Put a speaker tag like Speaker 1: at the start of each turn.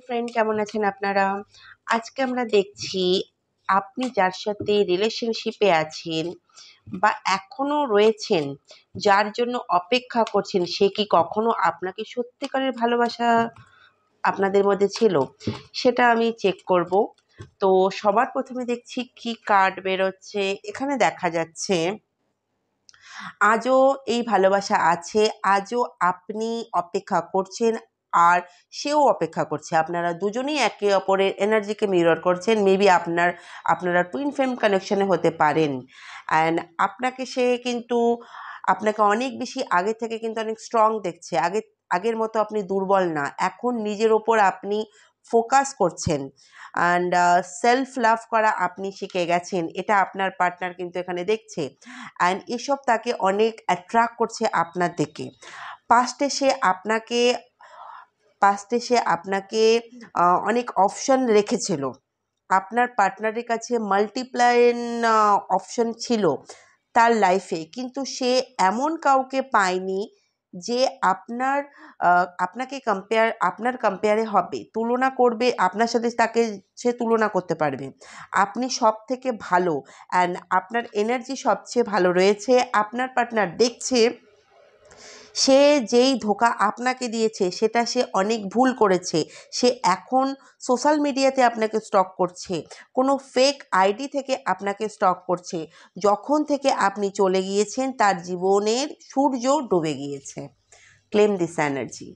Speaker 1: Friend, কেমন আছেন আপনারা? আজকে আমরা দেখছি আপনি যার সাথে রিলেশনশিপে আছেন বা এখনো রয়েছেন, যার জন্য অপেক্ষা করছেন, সে কি কখনো আপনাকে সত্যিকারের ভালোবাসা আপনাদের মধ্যে ছিল, সেটা আমি চেক করব। তো সবার প্রথমে দেখছি কি কার্ড বেরোচ্ছে। এখানে দেখা যাচ্ছে আজও এই ভালোবাসা আছে, আজও আপনি অপেক্ষা করছেন আর সেও অপেক্ষা করছে। আপনারা দুজনেই একে অপরের এনার্জিকে মিরর করছেন। মেবি আপনারা টুইন ফ্লেম কানেকশনে হতে পারেন। অ্যান্ড আপনাকে সে কিন্তু আপনাকে অনেক বেশি আগে থেকে কিন্তু অনেক স্ট্রং দেখছে। আগের মতো আপনি দুর্বল না। এখন নিজের ওপর আপনি ফোকাস করছেন অ্যান্ড সেলফ লাভ করা আপনি শিখে গেছেন। এটা আপনার পার্টনার কিন্তু এখানে দেখছে অ্যান্ড এসব তাকে অনেক অ্যাট্রাক্ট করছে আপনার দিকে। পাস্টে সে আপনাকে অনেক অপশন রেখেছিল। আপনার পার্টনারের কাছে মাল্টিপ্লাইন অপশন ছিল তার লাইফে, কিন্তু সে এমন কাউকে পায়নি যে আপনার কম্পেয়ারে হবে, তুলনা করবে আপনার সাথে। তাকে সে তুলনা করতে পারবে। আপনি সব থেকে ভালো অ্যান্ড আপনার এনার্জি সবচেয়ে ভালো রয়েছে। আপনার পার্টনার দেখছে সে যেই ধোঁকা আপনাকে দিয়েছে সেটা সে অনেক ভুল করেছে। সে এখন সোশ্যাল মিডিয়াতে আপনাকে স্টক করছে, কোনো ফেক আইডি থেকে আপনাকে স্টক করছে। যখন থেকে আপনি চলে গিয়েছেন তার জীবনের সূর্য ডুবে গিয়েছে। Claim this energy.